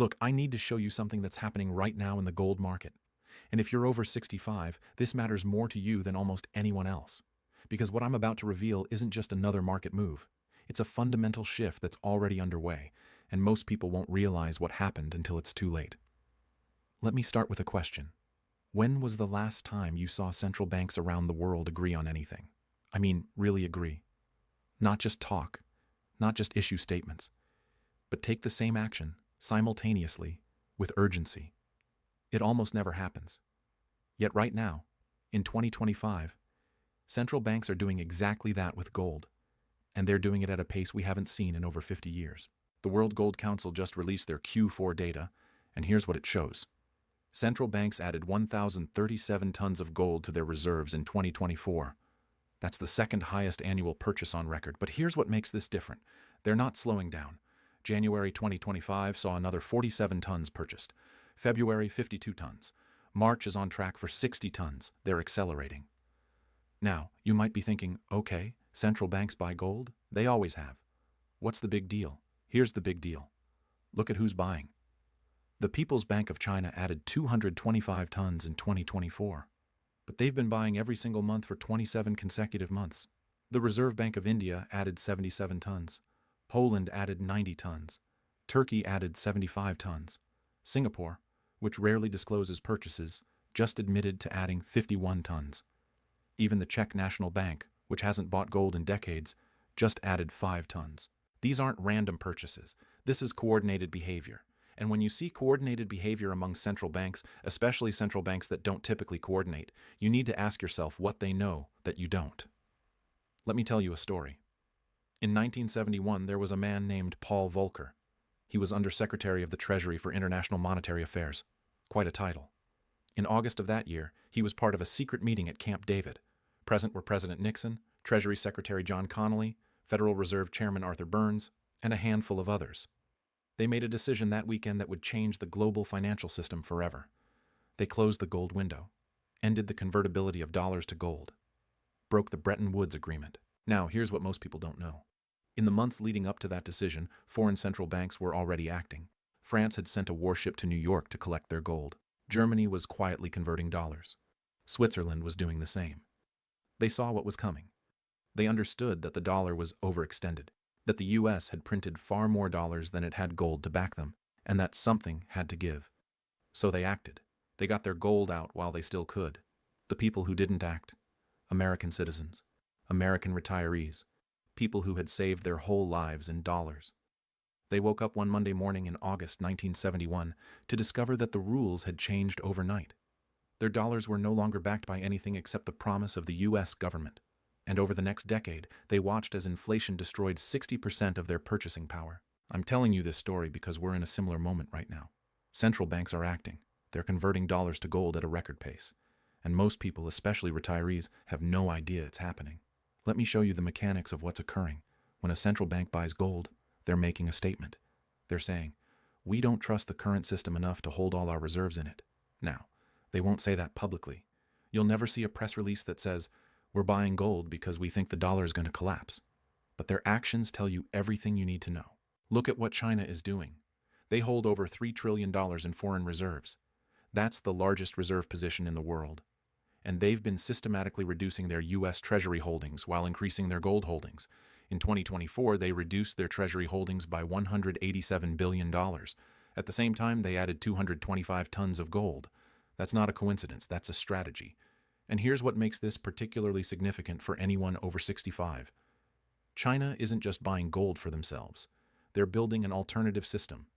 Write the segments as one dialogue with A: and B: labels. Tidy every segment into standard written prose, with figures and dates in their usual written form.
A: Look, I need to show you something that's happening right now in the gold market. And if you're over 65, this matters more to you than almost anyone else. Because what I'm about to reveal isn't just another market move. It's a fundamental shift that's already underway, and most people won't realize what happened until it's too late. Let me start with a question. When was the last time you saw central banks around the world agree on anything? I mean, really agree. Not just talk, not just issue statements, but take the same action, simultaneously, with urgency. It almost never happens. Yet right now, in 2025, central banks are doing exactly that with gold, and they're doing it at a pace we haven't seen in over 50 years. The World Gold Council just released their Q4 data, and here's what it shows. Central banks added 1,037 tons of gold to their reserves in 2024. That's the second highest annual purchase on record, but here's what makes this different. They're not slowing down. January 2025 saw another 47 tons purchased. February, 52 tons. March is on track for 60 tons. They're accelerating. Now, you might be thinking, okay, central banks buy gold? They always have. What's the big deal? Here's the big deal. Look at who's buying. The People's Bank of China added 225 tons in 2024. But they've been buying every single month for 27 consecutive months. The Reserve Bank of India added 77 tons. Poland added 90 tons. Turkey added 75 tons. Singapore, which rarely discloses purchases, just admitted to adding 51 tons. Even the Czech National Bank, which hasn't bought gold in decades, just added 5 tons. These aren't random purchases. This is coordinated behavior. And when you see coordinated behavior among central banks, especially central banks that don't typically coordinate, you need to ask yourself what they know that you don't. Let me tell you a story. In 1971, there was a man named Paul Volcker. He was Undersecretary of the Treasury for International Monetary Affairs. Quite a title. In August of that year, he was part of a secret meeting at Camp David. Present were President Nixon, Treasury Secretary John Connally, Federal Reserve Chairman Arthur Burns, and a handful of others. They made a decision that weekend that would change the global financial system forever. They closed the gold window, ended the convertibility of dollars to gold, broke the Bretton Woods Agreement. Now, here's what most people don't know. In the months leading up to that decision, foreign central banks were already acting. France had sent a warship to New York to collect their gold. Germany was quietly converting dollars. Switzerland was doing the same. They saw what was coming. They understood that the dollar was overextended, that the U.S. had printed far more dollars than it had gold to back them, and that something had to give. So they acted. They got their gold out while they still could. The people who didn't act, American citizens, American retirees, people who had saved their whole lives in dollars. They woke up one Monday morning in August 1971 to discover that the rules had changed overnight. Their dollars were no longer backed by anything except the promise of the U.S. government. And over the next decade, they watched as inflation destroyed 60% of their purchasing power. I'm telling you this story because we're in a similar moment right now. Central banks are acting. They're converting dollars to gold at a record pace. And most people, especially retirees, have no idea it's happening. Let me show you the mechanics of what's occurring. When a central bank buys gold, they're making a statement. They're saying, we don't trust the current system enough to hold all our reserves in it. Now, they won't say that publicly. You'll never see a press release that says, we're buying gold because we think the dollar is going to collapse. But their actions tell you everything you need to know. Look at what China is doing. They hold over $3 trillion in foreign reserves. That's the largest reserve position in the world. And they've been systematically reducing their U.S. Treasury holdings while increasing their gold holdings. In 2024, they reduced their Treasury holdings by $187 billion. At the same time, they added 225 tons of gold. That's not a coincidence, that's a strategy. And here's what makes this particularly significant for anyone over 65. China isn't just buying gold for themselves. They're building an alternative system.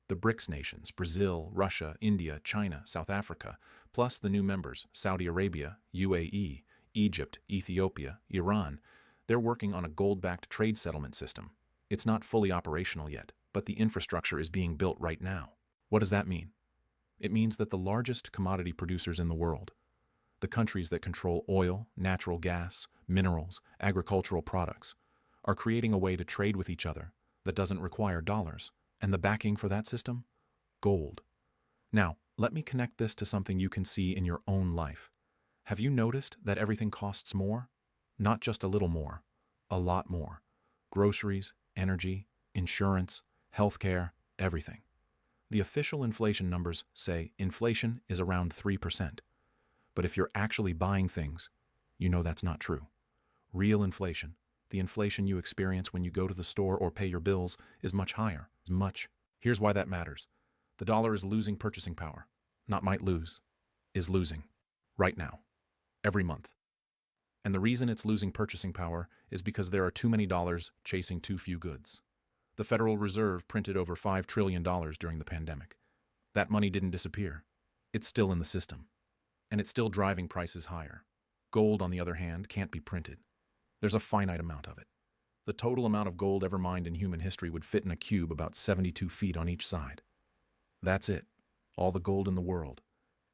A: The BRICS nations, Brazil, Russia, India, China, South Africa, plus the new members, Saudi Arabia, UAE, Egypt, Ethiopia, Iran, they're working on a gold-backed trade settlement system. It's not fully operational yet, but the infrastructure is being built right now. What does that mean? It means that the largest commodity producers in the world, the countries that control oil, natural gas, minerals, agricultural products, are creating a way to trade with each other that doesn't require dollars. And the backing for that system? Gold. Now, let me connect this to something you can see in your own life. Have you noticed that everything costs more? Not just a little more, a lot more. Groceries, energy, insurance, healthcare, everything. The official inflation numbers say inflation is around 3%. But if you're actually buying things, you know that's not true. Real inflation, the inflation you experience when you go to the store or pay your bills, is much higher. Here's why that matters. The dollar is losing purchasing power. Not might lose, is losing. Right now. Every month. And the reason it's losing purchasing power is because there are too many dollars chasing too few goods. The Federal Reserve printed over $5 trillion during the pandemic. That money didn't disappear. It's still in the system. And it's still driving prices higher. Gold, on the other hand, can't be printed. There's a finite amount of it. The total amount of gold ever mined in human history would fit in a cube about 72 feet on each side. That's it. All the gold in the world.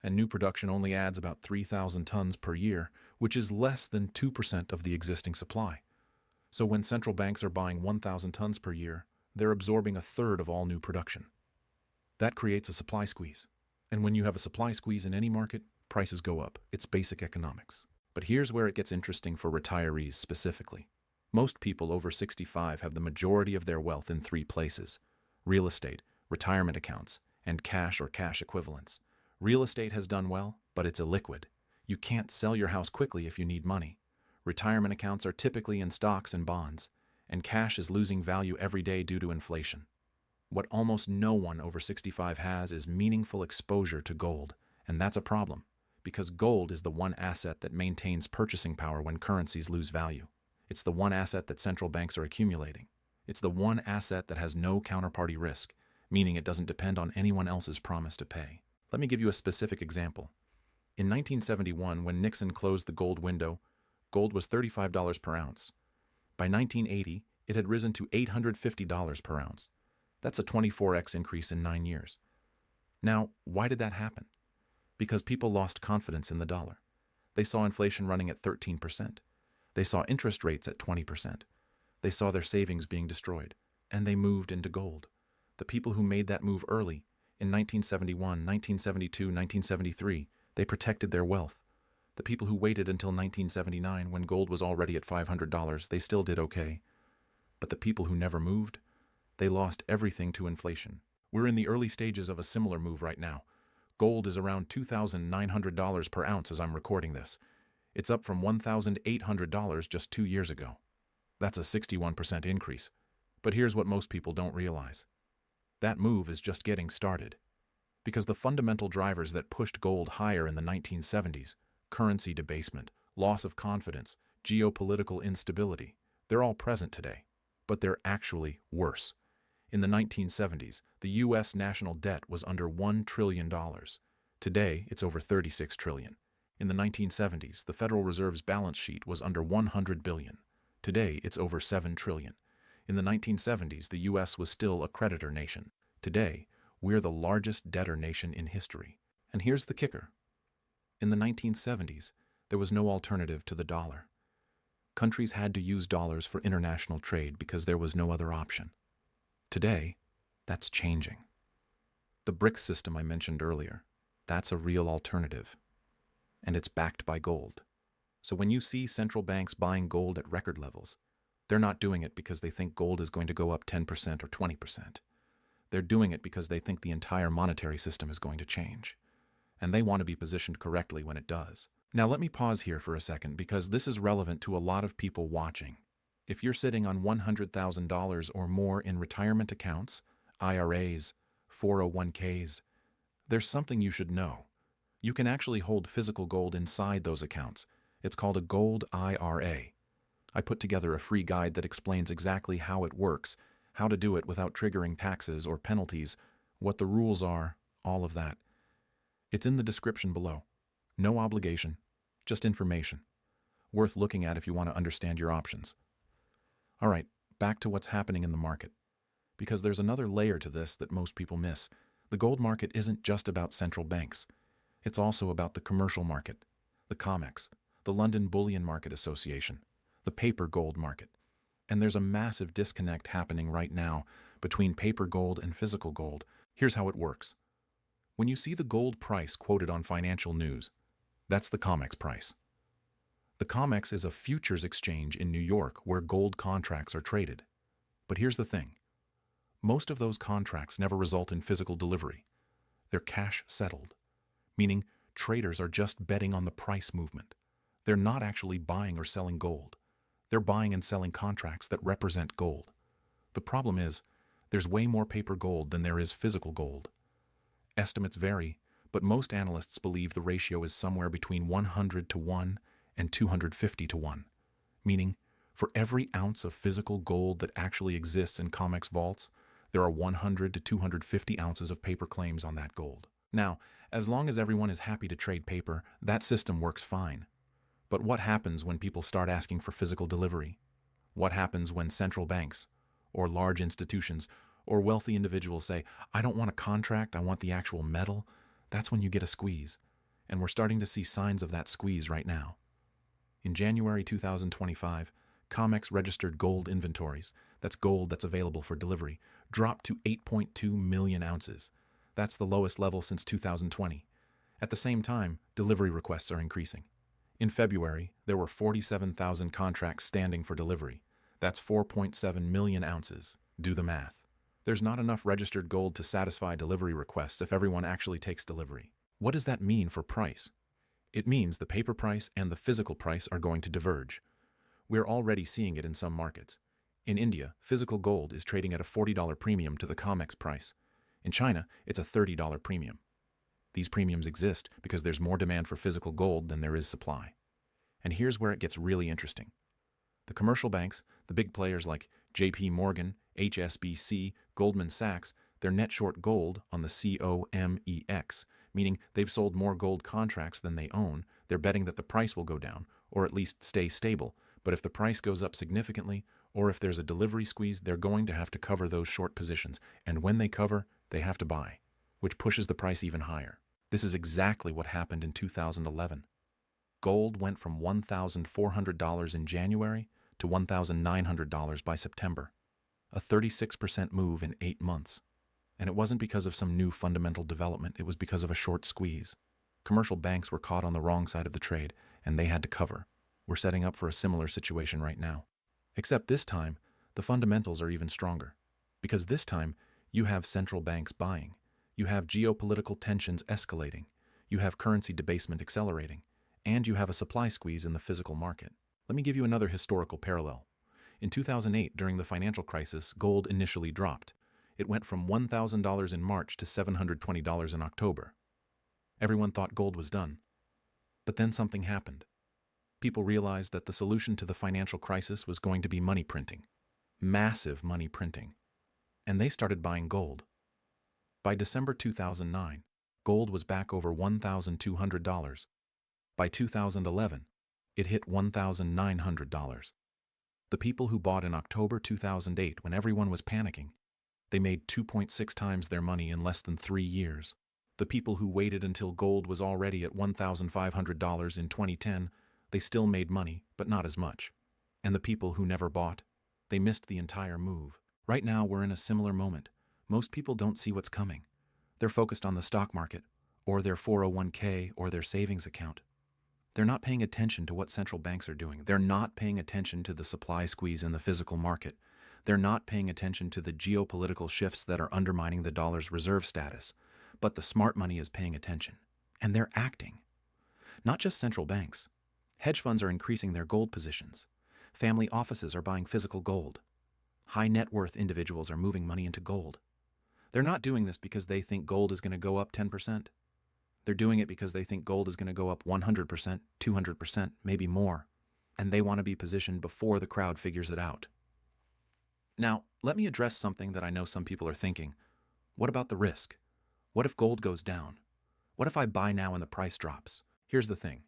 A: And new production only adds about 3,000 tons per year, which is less than 2% of the existing supply. So when central banks are buying 1,000 tons per year, they're absorbing a third of all new production. That creates a supply squeeze. And when you have a supply squeeze in any market, prices go up. It's basic economics. But here's where it gets interesting for retirees specifically. Most people over 65 have the majority of their wealth in three places: real estate, retirement accounts, and cash or cash equivalents. Real estate has done well, but it's illiquid. You can't sell your house quickly if you need money. Retirement accounts are typically in stocks and bonds, and cash is losing value every day due to inflation. What almost no one over 65 has is meaningful exposure to gold, and that's a problem, because gold is the one asset that maintains purchasing power when currencies lose value. It's the one asset that central banks are accumulating. It's the one asset that has no counterparty risk, meaning it doesn't depend on anyone else's promise to pay. Let me give you a specific example. In 1971, when Nixon closed the gold window, gold was $35 per ounce. By 1980, it had risen to $850 per ounce. That's a 24x increase in 9 years. Now, why did that happen? Because people lost confidence in the dollar. They saw inflation running at 13%. They saw interest rates at 20%. They saw their savings being destroyed, and they moved into gold. The people who made that move early, in 1971, 1972, 1973, they protected their wealth. The people who waited until 1979, when gold was already at $500, they still did okay. But the people who never moved, they lost everything to inflation. We're in the early stages of a similar move right now. Gold is around $2,900 per ounce as I'm recording this. It's up from $1,800 just 2 years ago. That's a 61% increase. But here's what most people don't realize. That move is just getting started. Because the fundamental drivers that pushed gold higher in the 1970s, currency debasement, loss of confidence, geopolitical instability, they're all present today. But they're actually worse. In the 1970s, the U.S. national debt was under $1 trillion. Today, it's over $36 trillion. In the 1970s, the Federal Reserve's balance sheet was under $100 billion. Today, it's over $7 trillion. In the 1970s, the U.S. was still a creditor nation. Today, we're the largest debtor nation in history. And here's the kicker. In the 1970s, there was no alternative to the dollar. Countries had to use dollars for international trade because there was no other option. Today, that's changing. The BRICS system I mentioned earlier, that's a real alternative. And it's backed by gold. So when you see central banks buying gold at record levels, they're not doing it because they think gold is going to go up 10% or 20%. They're doing it because they think the entire monetary system is going to change. And they want to be positioned correctly when it does. Now let me pause here for a second because this is relevant to a lot of people watching. If you're sitting on $100,000 or more in retirement accounts, IRAs, 401ks, there's something you should know. You can actually hold physical gold inside those accounts. It's called a gold IRA. I put together a free guide that explains exactly how it works, how to do it without triggering taxes or penalties, what the rules are, all of that. It's in the description below. No obligation, just information. Worth looking at if you want to understand your options. All right, back to what's happening in the market. Because there's another layer to this that most people miss. The gold market isn't just about central banks. It's also about the commercial market, the COMEX, the London Bullion Market Association, the paper gold market. And there's a massive disconnect happening right now between paper gold and physical gold. Here's how it works. When you see the gold price quoted on financial news, that's the COMEX price. The COMEX is a futures exchange in New York where gold contracts are traded. But here's the thing. Most of those contracts never result in physical delivery. They're cash settled, meaning traders are just betting on the price movement. They're not actually buying or selling gold. They're buying and selling contracts that represent gold. The problem is, there's way more paper gold than there is physical gold. Estimates vary, but most analysts believe the ratio is somewhere between 100 to 1 and 250 to 1, meaning for every ounce of physical gold that actually exists in COMEX vaults, there are 100 to 250 ounces of paper claims on that gold. Now, as long as everyone is happy to trade paper, that system works fine. But what happens when people start asking for physical delivery? What happens when central banks, or large institutions, or wealthy individuals say, I don't want a contract, I want the actual metal? That's when you get a squeeze. And we're starting to see signs of that squeeze right now. In January 2025, COMEX registered gold inventories, that's gold that's available for delivery, dropped to 8.2 million ounces. That's the lowest level since 2020. At the same time, delivery requests are increasing. In February, there were 47,000 contracts standing for delivery. That's 4.7 million ounces. Do the math. There's not enough registered gold to satisfy delivery requests if everyone actually takes delivery. What does that mean for price? It means the paper price and the physical price are going to diverge. We're already seeing it in some markets. In India, physical gold is trading at a $40 premium to the COMEX price. In China, it's a $30 premium. These premiums exist because there's more demand for physical gold than there is supply. And here's where it gets really interesting. The commercial banks, the big players like JP Morgan, HSBC, Goldman Sachs, they're net short gold on the COMEX, meaning they've sold more gold contracts than they own. They're betting that the price will go down, or at least stay stable. But if the price goes up significantly, or if there's a delivery squeeze, they're going to have to cover those short positions. And when they cover, they have to buy, which pushes the price even higher. This is exactly what happened in 2011. Gold went from $1,400 in January to $1,900 by September, a 36% move in 8 months. And it wasn't because of some new fundamental development, it was because of a short squeeze. Commercial banks were caught on the wrong side of the trade, and they had to cover. We're setting up for a similar situation right now. Except this time, the fundamentals are even stronger. Because this time, you have central banks buying. You have geopolitical tensions escalating. You have currency debasement accelerating. And you have a supply squeeze in the physical market. Let me give you another historical parallel. In 2008, during the financial crisis, gold initially dropped. It went from $1,000 in March to $720 in October. Everyone thought gold was done. But then something happened. People realized that the solution to the financial crisis was going to be money printing. Massive money printing. And they started buying gold. By December 2009, gold was back over $1,200. By 2011, it hit $1,900. The people who bought in October 2008 when everyone was panicking, they made 2.6 times their money in less than 3 years. The people who waited until gold was already at $1,500 in 2010, they still made money, but not as much. And the people who never bought, they missed the entire move. Right now, we're in a similar moment. Most people don't see what's coming. They're focused on the stock market, or their 401k, or their savings account. They're not paying attention to what central banks are doing. They're not paying attention to the supply squeeze in the physical market. They're not paying attention to the geopolitical shifts that are undermining the dollar's reserve status. But the smart money is paying attention, and they're acting. Not just central banks. Hedge funds are increasing their gold positions. Family offices are buying physical gold. High net worth individuals are moving money into gold. They're not doing this because they think gold is going to go up 10%. They're doing it because they think gold is going to go up 100%, 200%, maybe more. And they want to be positioned before the crowd figures it out. Now, let me address something that I know some people are thinking. What about the risk? What if gold goes down? What if I buy now and the price drops? Here's the thing.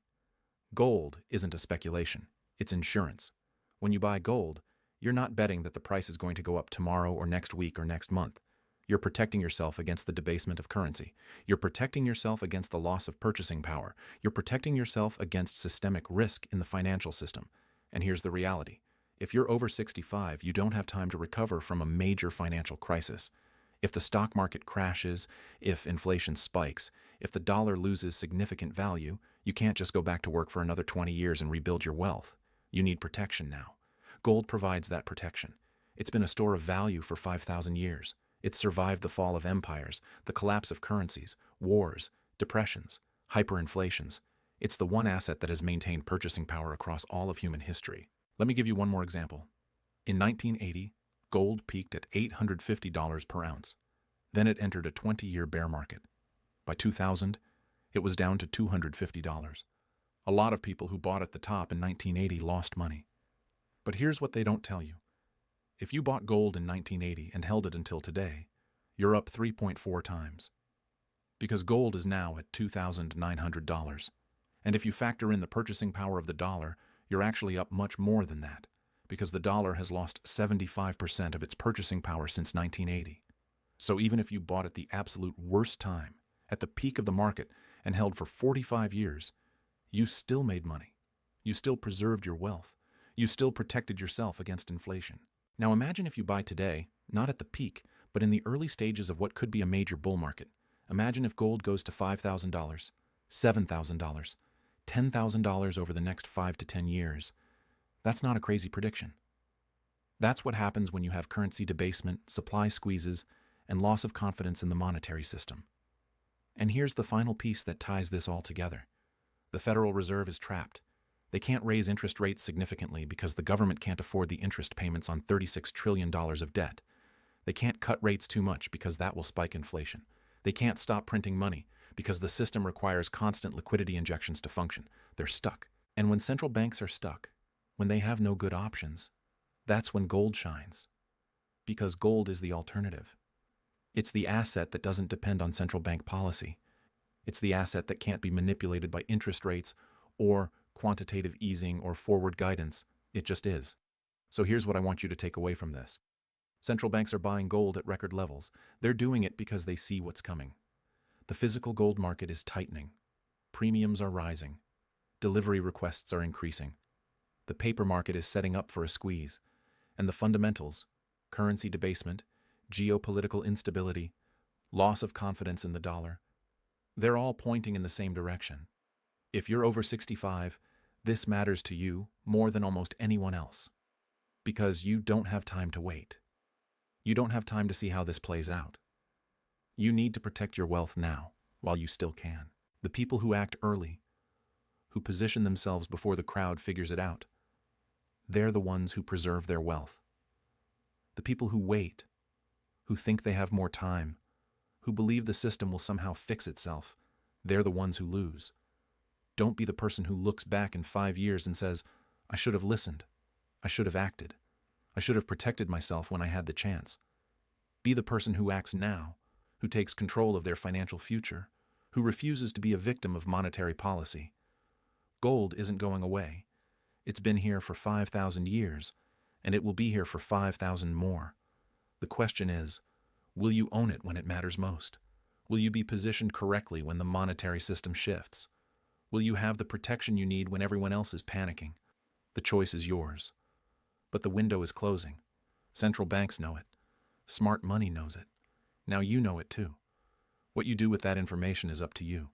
A: Gold isn't a speculation. It's insurance. When you buy gold, you're not betting that the price is going to go up tomorrow or next week or next month. You're protecting yourself against the debasement of currency. You're protecting yourself against the loss of purchasing power. You're protecting yourself against systemic risk in the financial system. And here's the reality. If you're over 65, you don't have time to recover from a major financial crisis. If the stock market crashes, if inflation spikes, if the dollar loses significant value, you can't just go back to work for another 20 years and rebuild your wealth. You need protection now. Gold provides that protection. It's been a store of value for 5,000 years. It survived the fall of empires, the collapse of currencies, wars, depressions, hyperinflations. It's the one asset that has maintained purchasing power across all of human history. Let me give you one more example. In 1980, gold peaked at $850 per ounce. Then it entered a 20-year bear market. By 2000, it was down to $250. A lot of people who bought at the top in 1980 lost money. But here's what they don't tell you. If you bought gold in 1980 and held it until today, you're up 3.4 times. Because gold is now at $2,900. And if you factor in the purchasing power of the dollar, you're actually up much more than that, because the dollar has lost 75% of its purchasing power since 1980. So even if you bought at the absolute worst time, at the peak of the market, and held for 45 years, you still made money. You still preserved your wealth. You still protected yourself against inflation. Now imagine if you buy today, not at the peak, but in the early stages of what could be a major bull market. Imagine if gold goes to $5,000, $7,000, $10,000 over the next 5 to 10 years. That's not a crazy prediction. That's what happens when you have currency debasement, supply squeezes, and loss of confidence in the monetary system. And here's the final piece that ties this all together. The Federal Reserve is trapped. They can't raise interest rates significantly because the government can't afford the interest payments on $36 trillion of debt. They can't cut rates too much because that will spike inflation. They can't stop printing money because the system requires constant liquidity injections to function. They're stuck. And when central banks are stuck, when they have no good options, that's when gold shines. Because gold is the alternative. It's the asset that doesn't depend on central bank policy. It's the asset that can't be manipulated by interest rates or quantitative easing or forward guidance. It just is. So here's what I want you to take away from this. Central banks are buying gold at record levels. They're doing it because they see what's coming. The physical gold market is tightening. Premiums are rising. Delivery requests are increasing. The paper market is setting up for a squeeze. And the fundamentals, currency debasement, geopolitical instability, loss of confidence in the dollar, they're all pointing in the same direction. If you're over 65, this matters to you more than almost anyone else. Because you don't have time to wait. You don't have time to see how this plays out. You need to protect your wealth now, while you still can. The people who act early, who position themselves before the crowd figures it out, they're the ones who preserve their wealth. The people who wait, who think they have more time, who believe the system will somehow fix itself, they're the ones who lose. Don't be the person who looks back in 5 years and says, I should have listened. I should have acted. I should have protected myself when I had the chance. Be the person who acts now, who takes control of their financial future, who refuses to be a victim of monetary policy. Gold isn't going away. It's been here for 5,000 years, and it will be here for 5,000 more. The question is, will you own it when it matters most? Will you be positioned correctly when the monetary system shifts? Will you have the protection you need when everyone else is panicking? The choice is yours. But the window is closing. Central banks know it. Smart money knows it. Now you know it too. What you do with that information is up to you.